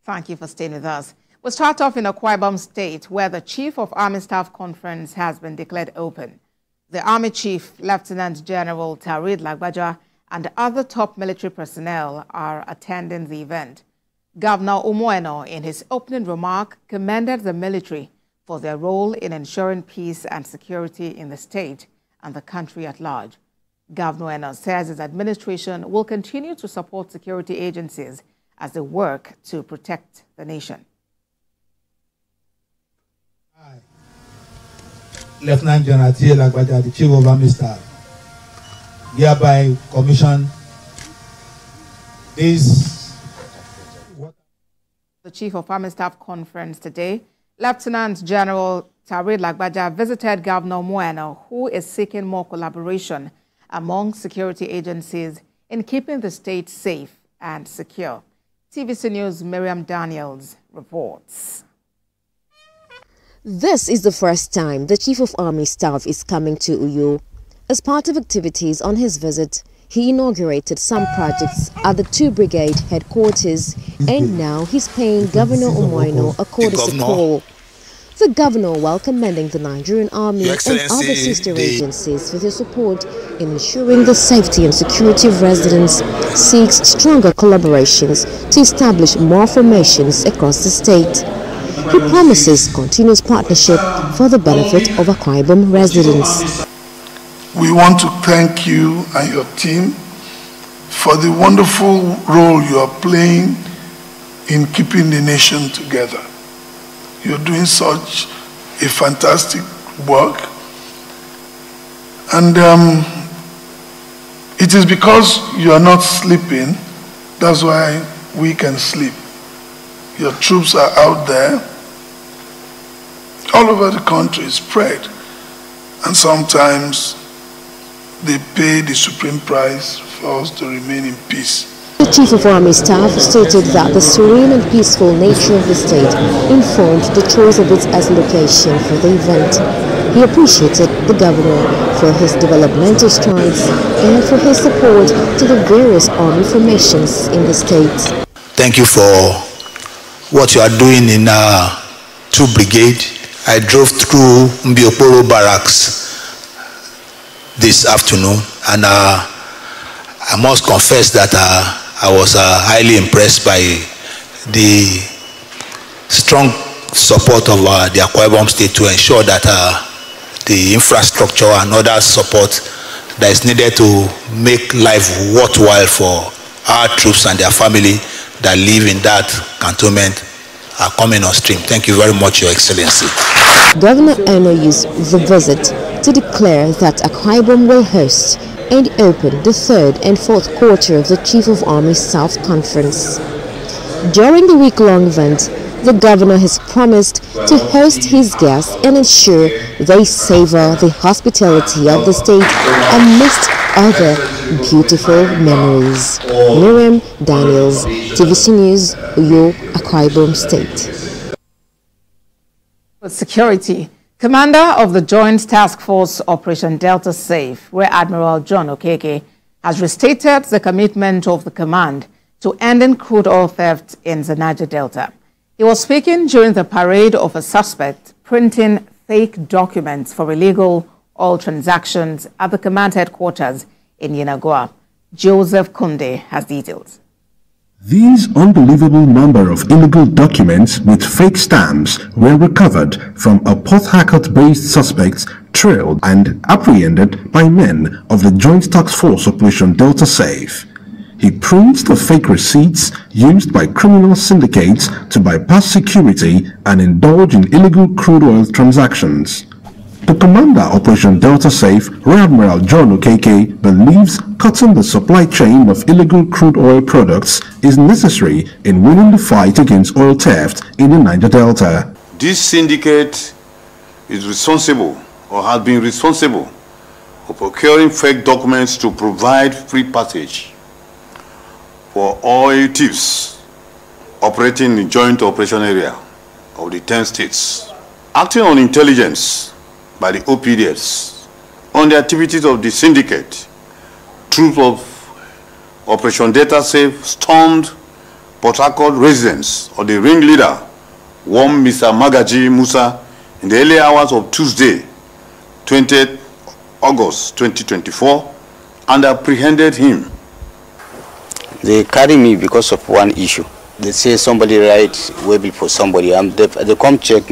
Thank you for staying with us. We'll start off in Akwa Ibom State, where the Chief of Army Staff Conference has been declared open. The Army Chief, Lieutenant General Tarid Lagbaja, and other top military personnel are attending the event. Governor Umueno, in his opening remark, commended the military for their role in ensuring peace and security in the state and the country at large. Governor Umueno says his administration will continue to support security agencies as they work to protect the nation. Hi. Lieutenant General Tarid Lagbaja, the Chief of Army Staff, hereby commission this. The Chief of Army Staff Conference today, Lieutenant General Tarid Lagbaja visited Governor Umueno, who is seeking more collaboration among security agencies in keeping the state safe and secure. TVC News' Miriam Daniels reports. This is the first time the Chief of Army Staff is coming to Uyo. As part of activities on his visit, he inaugurated some projects at the 2 Brigade headquarters, and now he's paying Governor Umueno a courtesy call. The governor, while commending the Nigerian Army and other sister agencies for their support in ensuring the safety and security of residents, seeks stronger collaborations to establish more formations across the state. He promises continuous partnership for the benefit of Akwa Ibom residents. We want to thank you and your team for the wonderful role you are playing in keeping the nation together. You're doing such a fantastic work, and it is because you are not sleeping, that's why we can sleep. Your troops are out there all over the country, spread, and sometimes they pay the supreme price for us to remain in peace. The Chief of Army Staff stated that the serene and peaceful nature of the state informed the choice of it as location for the event. He appreciated the governor for his developmental strides and for his support to the various army formations in the state. Thank you for what you are doing in 2 Brigade. I drove through Mbioporo Barracks this afternoon, and I must confess that I was highly impressed by the strong support of the Akwa Ibom State to ensure that the infrastructure and other support that is needed to make life worthwhile for our troops and their family that live in that cantonment are coming on stream. Thank you very much, Your Excellency. Governor Eno used the visit to declare that Akwa Ibom will host and open the 3rd and 4th quarter of the Chief of Army Staff Conference. During the week-long event, the governor has promised to host his guests and ensure they savor the hospitality of the state amidst other beautiful memories. Miriam Daniels, TVC News, Uyo, Akwa Ibom State. With security, Commander of the Joint Task Force Operation Delta Safe, Rear Admiral John Okeke, has restated the commitment of the command to ending crude oil theft in the Niger Delta. He was speaking during the parade of a suspect printing fake documents for illegal oil transactions at the command headquarters in Yenagoa. Joseph Kunde has details. These unbelievable number of illegal documents with fake stamps were recovered from a Port Harcourt-based suspect trailed and apprehended by men of the Joint Task Force Operation Delta Safe. He prints the fake receipts used by criminal syndicates to bypass security and indulge in illegal crude oil transactions. The commander Operation Delta Safe, Rear Admiral John Okeke, believes cutting the supply chain of illegal crude oil products is necessary in winning the fight against oil theft in the Niger Delta. This syndicate is responsible or has been responsible for procuring fake documents to provide free passage for oil thieves operating in the joint operation area of the 10 states. Acting on intelligence by the OPDs on the activities of the syndicate, troops of Operation Delta Safe stormed Port Harcourt residents or the ringleader warned Mr. Magaji Musa in the early hours of Tuesday, 20th August 2024, and apprehended him. They carry me because of one issue. They say somebody write waybill for somebody. They come check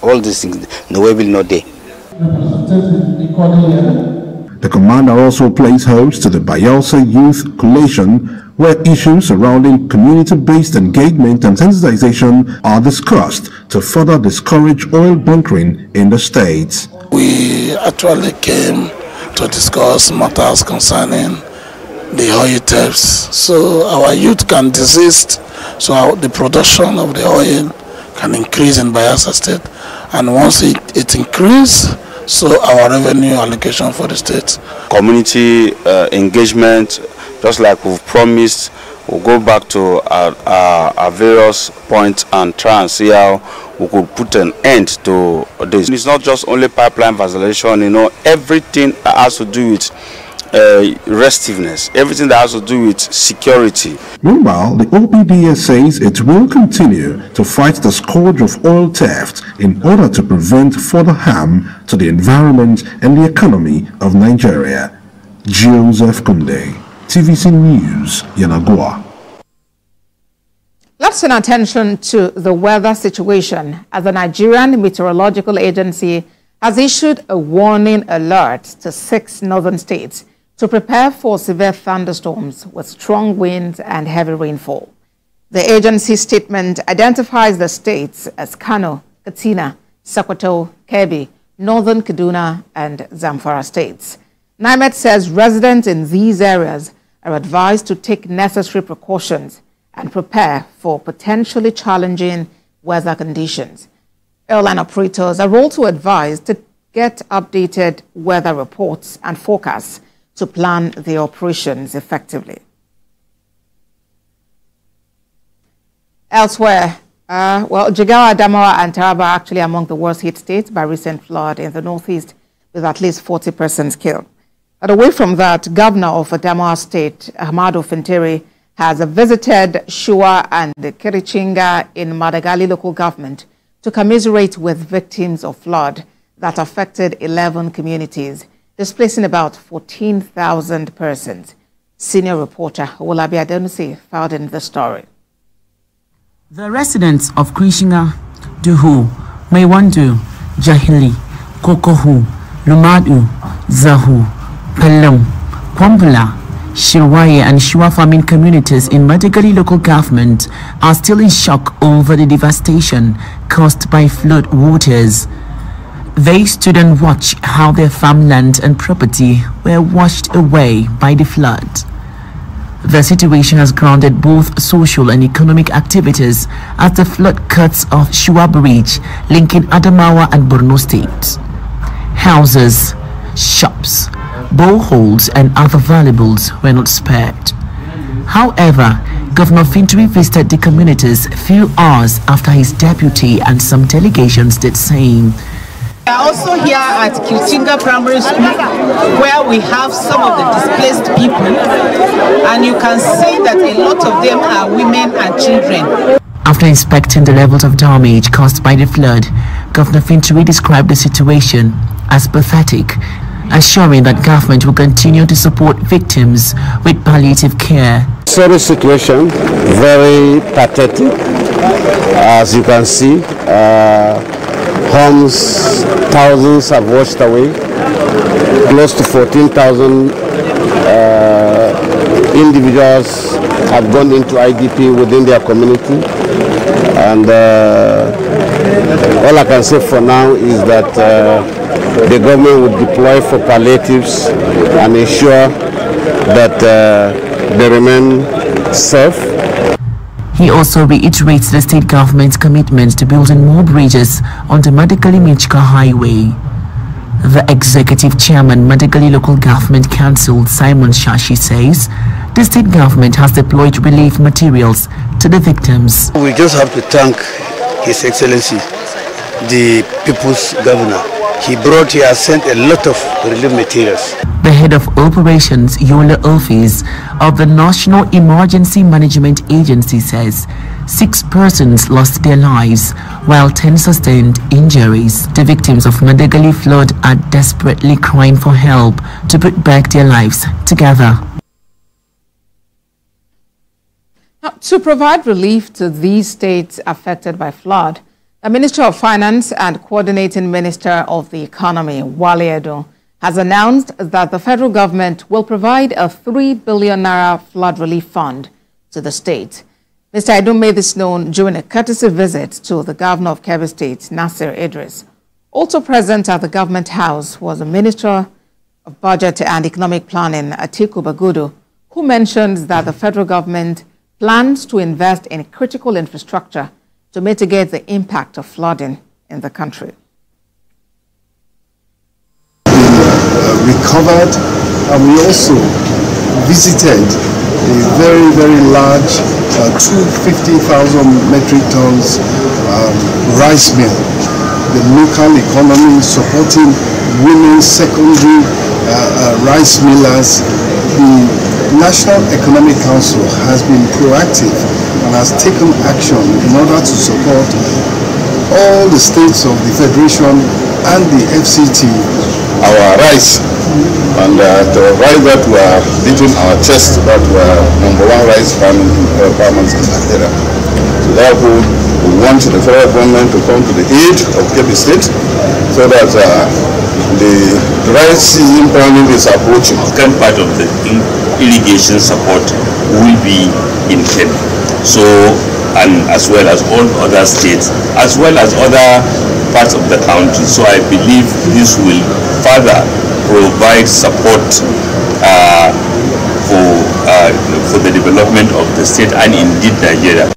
all these things. The waybill not there. The commander also plays host to the Bayelsa Youth Collation, where issues surrounding community-based engagement and sensitization are discussed to further discourage oil bunkering in the state. We actually came to discuss matters concerning the oil thefts, so our youth can desist, so the production of the oil can increase in Bayelsa State, and once it increases, so our revenue allocation for the state. Community engagement, just like we've promised, we'll go back to our various points and try and see how we could put an end to this. It's not just only pipeline vacillation, you know, everything that has to do with restiveness, everything that has to do with security. Meanwhile, the OPDS says it will continue to fight the scourge of oil theft in order to prevent further harm to the environment and the economy of Nigeria. Joseph Kunde, TVC News, Yenagoa. Let's turn attention to the weather situation as the Nigerian Meteorological Agency has issued a warning alert to 6 northern states to prepare for severe thunderstorms with strong winds and heavy rainfall. The agency statement identifies the states as Kano, Katsina, Sokoto, Kebbi, Northern Kaduna, and Zamfara states. NIMET says residents in these areas are advised to take necessary precautions and prepare for potentially challenging weather conditions. Airline operators are also advised to get updated weather reports and forecasts to plan their operations effectively. Elsewhere, Jigawa, Adamawa, and Taraba are actually among the worst hit states by recent flood in the northeast, with at least 40 persons killed. But away from that, Governor of Adamawa State, Ahmadu Fintiri, has visited Shua and Kirichinga in Madagali local government to commiserate with victims of flood that affected 11 communities, displacing about 14,000 persons. Senior reporter Olabi Adenusi filed in the story. The residents of Krishinga, Duhu, Maiwandu, Jahili, Kokohu, Lumadu, Zahu, Pelum, Kwambula, Shirwaye and Shua farming communities in Madagali local government are still in shock over the devastation caused by flood waters. They stood and watched how their farmland and property were washed away by the flood. The situation has grounded both social and economic activities as the flood cuts off Shua Bridge linking Adamawa and Borno states. Houses, shops, boreholes and other valuables were not spared. However, Governor Fintiri visited the communities a few hours after his deputy and some delegations did same. We are also here at Kirichinga Primary School, where we have some of the displaced people, and you can see that a lot of them are women and children. After inspecting the levels of damage caused by the flood, Governor Fintiri described the situation as pathetic, assuring that government will continue to support victims with palliative care. Sorry situation, very pathetic. As you can see, homes, thousands have washed away. Close to 14,000 individuals have gone into IDP within their community. And all I can say for now is that the government would deploy for palliatives and ensure that they remain safe. He also reiterates the state government's commitment to building more bridges on the Madagali-Michika Highway. The executive chairman, Madagali Local Government Council, Simon Shashi, says the state government has deployed relief materials to the victims. We just have to thank His Excellency, the People's Governor, he has sent a lot of relief materials. The head of operations, Yola Office of the National Emergency Management Agency, says 6 persons lost their lives while 10 sustained injuries. The victims of Madagali flood are desperately crying for help to put back their lives together. Now, to provide relief to these states affected by flood, the Minister of Finance and Coordinating Minister of the Economy, Wale Edun, has announced that the federal government will provide a 3 billion naira flood relief fund to the state. Mr. Edun made this known during a courtesy visit to the Governor of Kebbi State, Nasir Idris. Also present at the Government House was the Minister of Budget and Economic Planning, Atiku Bagudu, who mentioned that the federal government plans to invest in critical infrastructure to mitigate the impact of flooding in the country. Recovered, and we also visited a very, very large 250,000 metric tons rice mill. The local economy supporting women's secondary rice millers. The National Economic Council has been proactive and has taken action in order to support all the states of the Federation and the FCT. Our rice, and the rice that we are beating our chest that we are #1 rice farmers in Nigeria. So therefore, we want the federal government to come to the aid of Kebbi State so that the dry season planning is approaching. Second part of the irrigation support will be in Kebbi. So, and as well as all other states, as well as other parts of the country. So I believe this will further provide support for the development of the state and indeed Nigeria.